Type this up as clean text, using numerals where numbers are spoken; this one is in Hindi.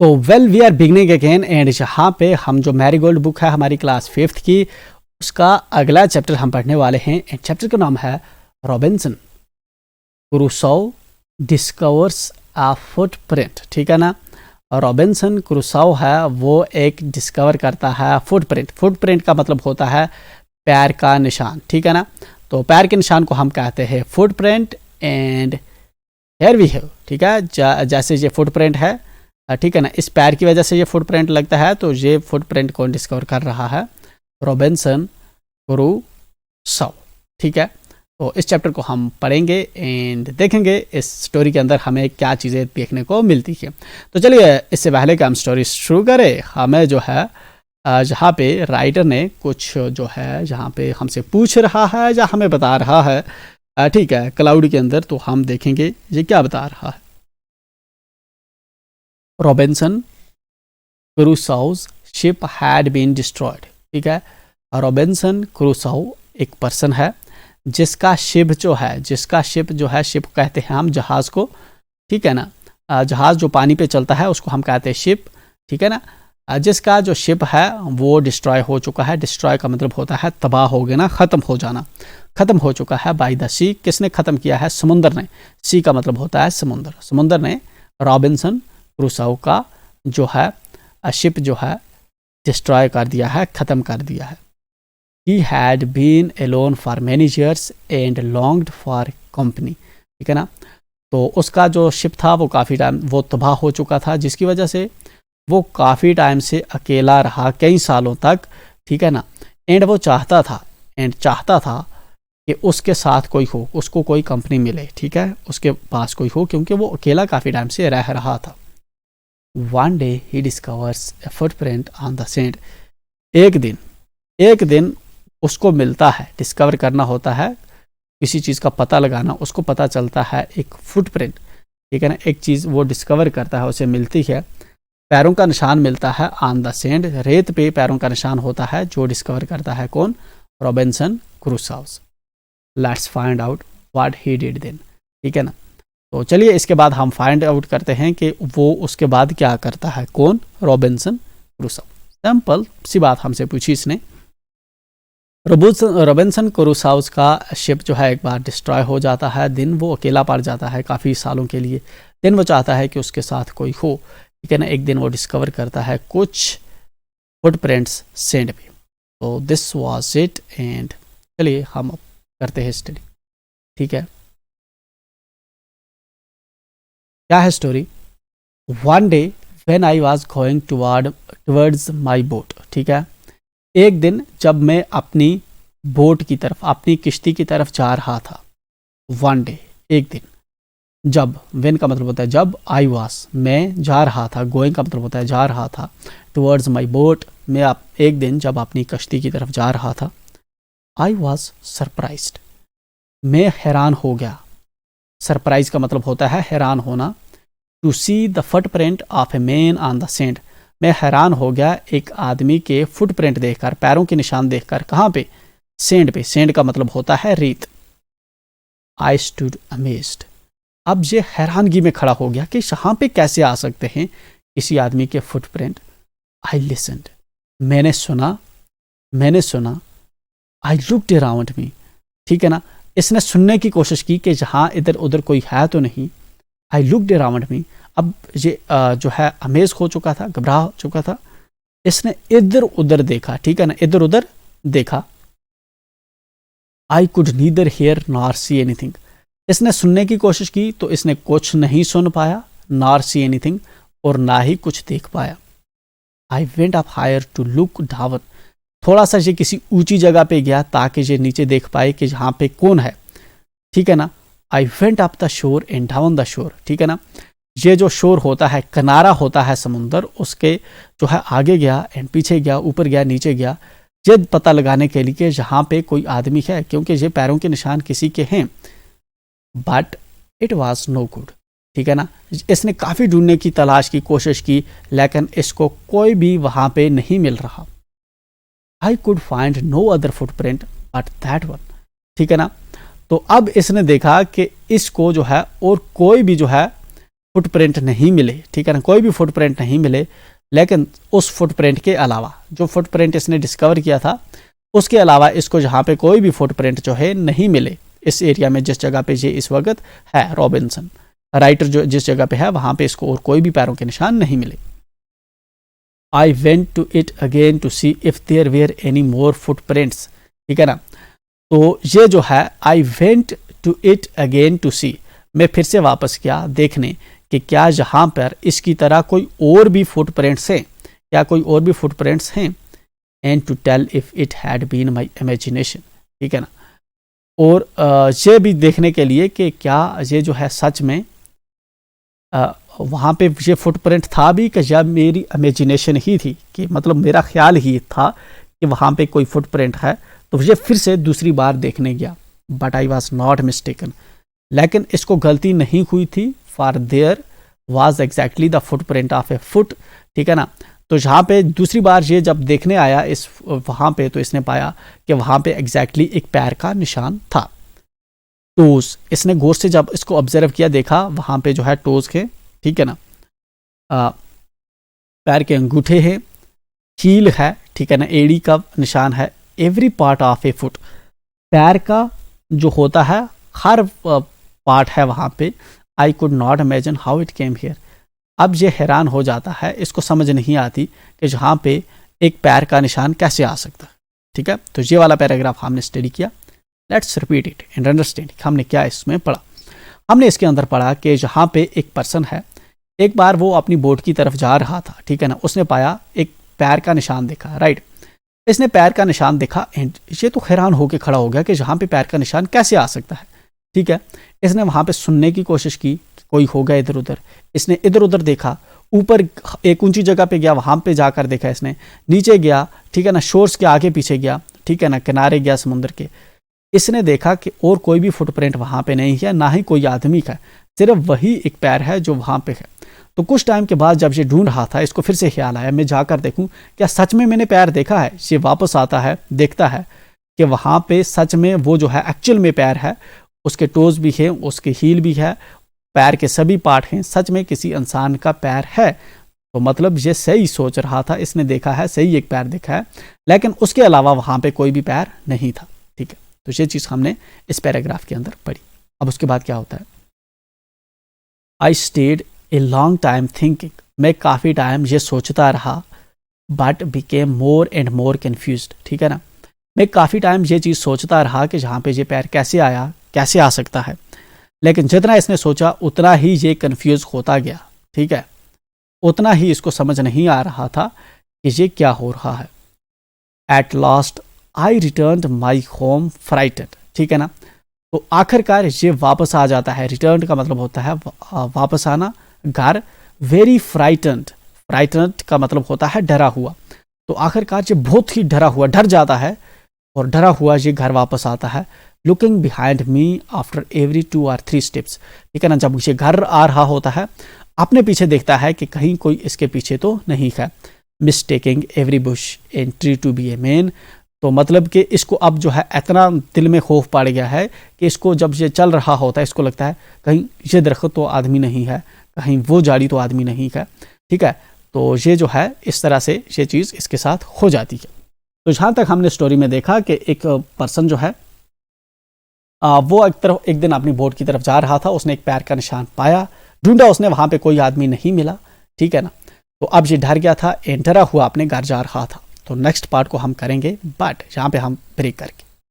तो well we are beginning again and यहाँ पे हम जो मैरीगोल्ड बुक है हमारी क्लास 5th की, उसका अगला चैप्टर हम पढ़ने वाले हैं एंड चैप्टर का नाम है रॉबिन्सन क्रूसो डिस्कवर्स अ फुटप्रिंट। ठीक है ना। रॉबिन्सन क्रूसो है वो एक डिस्कवर करता है फुटप्रिंट। फुटप्रिंट का मतलब होता है पैर का निशान। ठीक है ना। तो पैर के निशान को हम कहते हैं footprint and here we have. ठीक है। जैसे ये फुटप्रिंट है, ठीक है ना, इस पैर की वजह से ये फुटप्रिंट लगता है, तो ये फुटप्रिंट कौन डिस्कवर कर रहा है? Robinson Crusoe. ठीक है। तो इस चैप्टर को हम पढ़ेंगे एंड देखेंगे इस स्टोरी के अंदर हमें क्या चीज़ें देखने को मिलती है। तो चलिए इससे पहले कि हम स्टोरी शुरू करें, हमें जो है जहाँ पे राइटर ने कुछ जो है जहाँ पे हमसे पूछ रहा है या हमें बता रहा है, ठीक है, क्लाउड के अंदर, तो हम देखेंगे ये क्या बता रहा है। Robinson Crusoe's ship had been destroyed. ठीक है। रॉबिन्सन क्रूसो एक पर्सन है जिसका शिप जो है, शिप कहते हैं हम जहाज़ को। ठीक है ना। जहाज़ जो पानी पे चलता है उसको हम कहते हैं शिप। ठीक है ना। जिसका जो शिप है वो डिस्ट्रॉय हो चुका है। डिस्ट्रॉय का मतलब होता है तबाह हो गया ना, ख़त्म हो जाना, ख़त्म हो चुका है बाय द सी। किसने ख़त्म किया है? समुंदर ने। सी का मतलब होता है समुंदर। समुंदर ने रॉबिन्सन क्रूसो का जो है शिप जो है डिस्ट्रॉय कर दिया है, ख़त्म कर दिया है। He had been alone for many years and longed for company। ठीक है ना। तो उसका जो शिप था वो काफ़ी टाइम वो तबाह हो चुका था, जिसकी वजह से वो काफ़ी टाइम से अकेला रहा, कई सालों तक। ठीक है ना। एंड वो चाहता था कि उसके साथ कोई हो, उसको कोई कंपनी मिले। ठीक है। उसके पास कोई हो, क्योंकि वो अकेला काफ़ी टाइम से रह रहा था। One day he discovers a footprint on the sand। एक दिन उसको मिलता है, डिस्कवर करना होता है किसी चीज़ का पता लगाना, उसको पता चलता है एक फुटप्रिंट। ठीक है ना। एक चीज़ वो डिस्कवर करता है, उसे मिलती है, पैरों का निशान मिलता है ऑन द सैंड। रेत पे पैरों का निशान होता है, जो डिस्कवर करता है कौन? Robinson Crusoe. Let's find out what he did then. ठीक है ना। तो चलिए इसके बाद हम फाइंड आउट करते हैं कि वो उसके बाद क्या करता है। कौन? Robinson Crusoe. सिंपल सी बात हमसे पूछी इसने। रॉबिन्सन क्रूसो का शिप जो है एक बार डिस्ट्रॉय हो जाता है। दिन वो अकेला पड़ जाता है काफ़ी सालों के लिए। दिन वो चाहता है कि उसके साथ कोई हो। ठीक है ना। एक दिन वो डिस्कवर करता है कुछ फुटप्रिंट्स सैंड पे। तो दिस वाज इट एंड चलिए हम अब करते हैं स्टडी। ठीक है। क्या है story? One day when I was going towards my boat. ठीक है। एक दिन जब मैं अपनी बोट की तरफ, अपनी किश्ती की तरफ जा रहा था। वन डे एक दिन, जब, व्हेन का मतलब होता है जब, आई वाज मैं जा रहा था, गोइंग का मतलब होता है जा रहा था, टुवर्ड्स माई बोट मैं एक दिन जब अपनी कश्ती की तरफ जा रहा था। आई वाज सरप्राइज्ड मैं हैरान हो गया। सरप्राइज का मतलब होता है हैरान होना। To see the footprint of a man on the sand. मैं हैरान हो गया एक आदमी के फुटप्रिंट देखकर, पैरों के निशान देखकर। कहाँ पे? सैंड पे। सैंड का मतलब होता है रेत। I stood amazed. अब ये हैरानगी में खड़ा हो गया कि यहाँ पे कैसे आ सकते हैं किसी आदमी के फुटप्रिंट। आई लिसन्ड। मैंने सुना। I looked around me. ठीक है ना। इसने सुनने की कोशिश की कि जहाँ इधर उधर कोई है तो नहीं। I looked around me. अब ये जो है अमेज हो चुका था, घबरा चुका था। इसने इधर उधर देखा। ठीक है ना। इधर उधर देखा। I could neither here nor see anything. इसने सुनने की कोशिश की तो इसने कुछ नहीं सुन पाया, नॉर सी एनीथिंग, और ना ही कुछ देख पाया। I went up higher to look down. थोड़ा सा ये किसी ऊंची जगह पे गया ताकि ये नीचे देख पाए कि यहाँ पे कौन है। ठीक है ना। आई went up the shore and down the shore. ठीक है ना। ये जो शोर होता है, किनारा होता है समुंदर, उसके जो है आगे गया एंड पीछे गया, ऊपर गया, नीचे गया, ये पता लगाने के लिए कि यहाँ पे कोई आदमी है, क्योंकि ये पैरों के निशान किसी के हैं। But it was no good. ठीक है ना। इसने काफ़ी ढूंढने की तलाश की, कोशिश की, लेकिन इसको कोई भी वहाँ पे नहीं मिल रहा। I could find no other footprint but that one. ठीक है ना। तो अब इसने देखा कि इसको जो है और कोई भी जो है फुटप्रिंट नहीं मिले, ठीक है ना, कोई भी फुटप्रिंट नहीं मिले, लेकिन उस फुटप्रिंट के अलावा जो फुटप्रिंट इसने डिस्कवर किया था उसके अलावा इसको जहाँ पे कोई भी फुटप्रिंट जो है नहीं मिले, इस एरिया में जिस जगह पे ये इस वक्त है रॉबिन्सन राइटर जो जिस जगह पे है वहाँ पे इसको और कोई भी पैरों के निशान नहीं मिले। I went to it again to see if there were any more footprints, ठीक है ना। तो ये जो है I went to it again to see, मैं फिर से वापस गया देखने कि क्या यहाँ पर इसकी तरह कोई और भी फुटप्रिंट्स हैं, क्या कोई और भी फुटप्रिंट्स हैं, and to tell if it had been my imagination, ठीक है ना। और ये भी देखने के लिए कि क्या ये जो है सच में वहाँ पे ये फुटप्रिंट था भी कि या मेरी इमेजिनेशन ही थी, कि मतलब मेरा ख्याल ही था कि वहाँ पे कोई फुटप्रिंट है। तो ये फिर से दूसरी बार देखने गया, but I was not mistaken, लेकिन इसको गलती नहीं हुई थी, for their was exactly the footprint of A foot, ठीक है ना। तो जहाँ पे दूसरी बार ये जब देखने आया इस वहाँ पे, तो इसने पाया कि वहाँ पे एग्जैक्टली एक पैर का निशान था। टोज, इसने गौर से जब इसको ऑब्जर्व किया, देखा वहाँ पे जो है टोज के, ठीक है ना, पैर के अंगूठे हैं, हील है, ठीक है ना, एड़ी का निशान है, every part of A foot, पैर का जो होता है हर पार्ट है वहाँ पे। I could not imagine how it came here, अब ये हैरान हो जाता है, इसको समझ नहीं आती कि जहाँ पे एक पैर का निशान कैसे आ सकता है, ठीक है। तो ये वाला पैराग्राफ हमने स्टडी किया, let's repeat it and understand हमने क्या इसमें पढ़ा। हमने इसके अंदर पढ़ा कि जहाँ पे एक पर्सन है, एक बार वो अपनी बोट की तरफ जा रहा था, ठीक है ना, उसने पाया एक पैर का निशान देखा, राइट। इसने पैर का निशान देखा एंड ये तो हैरान होकर खड़ा हो गया कि जहाँ पे पैर का निशान कैसे आ सकता है, ठीक है। इसने वहाँ पे सुनने की कोशिश की, कोई होगा इधर उधर, इसने इधर उधर देखा, ऊपर एक ऊंची जगह पे गया, वहाँ पे जाकर देखा इसने, नीचे गया, ठीक है ना, शोर्स के आगे पीछे गया, ठीक है ना, किनारे गया समुद्र के, इसने देखा कि और कोई भी फुटप्रिंट वहाँ पे नहीं है, ना ही कोई आदमी का, सिर्फ वही एक पैर है जो वहाँ पे है। तो कुछ टाइम के बाद जब ये ढूंढ रहा था, इसको फिर से ख्याल आया मैं जाकर देखूं क्या सच में मैंने पैर देखा है। ये वापस आता है, देखता है कि वहाँ पे सच में वो जो है एक्चुअल में पैर है, उसके टोज भी है, उसके हील भी है, पैर के सभी पार्ट हैं, सच में किसी इंसान का पैर है। तो मतलब ये सही सोच रहा था, इसने देखा है, सही एक पैर देखा है, लेकिन उसके अलावा वहाँ पे कोई भी पैर नहीं था, ठीक है। तो ये चीज़ हमने इस पैराग्राफ के अंदर पढ़ी। अब उसके बाद क्या होता है, I stayed a long time thinking, मैं काफ़ी टाइम ये सोचता रहा, but became more and more confused, ठीक है ना। मैं काफ़ी टाइम ये चीज़ सोचता रहा कि जहाँ पे ये पैर कैसे आया, कैसे आ सकता है, लेकिन जितना इसने सोचा उतना ही ये कन्फ्यूज़ होता गया, ठीक है, उतना ही इसको समझ नहीं आ रहा था कि ये क्या हो रहा है। At last I return my home frightened, ठीक है ना। तो आखिरकार ये वापस आ जाता है, रिटर्न का मतलब होता है वापस आना, घर, वेरी फ्राइटेंड, फ्राइटेंड का मतलब होता है डरा हुआ। तो आखिरकार ये बहुत ही डरा हुआ, डर जाता है और डरा हुआ ये घर वापस आता है। Looking behind me after every 2 or 3 steps, ठीक है ना, जब ये घर आ रहा होता है अपने पीछे देखता है कि कहीं कोई इसके पीछे तो नहीं है। Mistaking every bush and tree to be a man, तो मतलब कि इसको अब जो है इतना दिल में खौफ पड़ गया है कि इसको जब ये चल रहा होता है इसको लगता है कहीं ये दरख्त तो आदमी नहीं है, कहीं वो झाड़ी तो आदमी नहीं है, ठीक है। तो ये जो है इस तरह से ये चीज़ इसके साथ हो जाती है। तो जहाँ तक हमने स्टोरी में देखा कि एक पर्सन जो है वो एक दिन अपनी बोट की तरफ जा रहा था, उसने एक पैर का निशान पाया, ढूंढा उसने, वहाँ पे कोई आदमी नहीं मिला, ठीक है ना। तो अब ये डर गया था, डरा हुआ अपने घर जा रहा था। तो नेक्स्ट पार्ट को हम करेंगे बट यहाँ पे हम ब्रेक करके।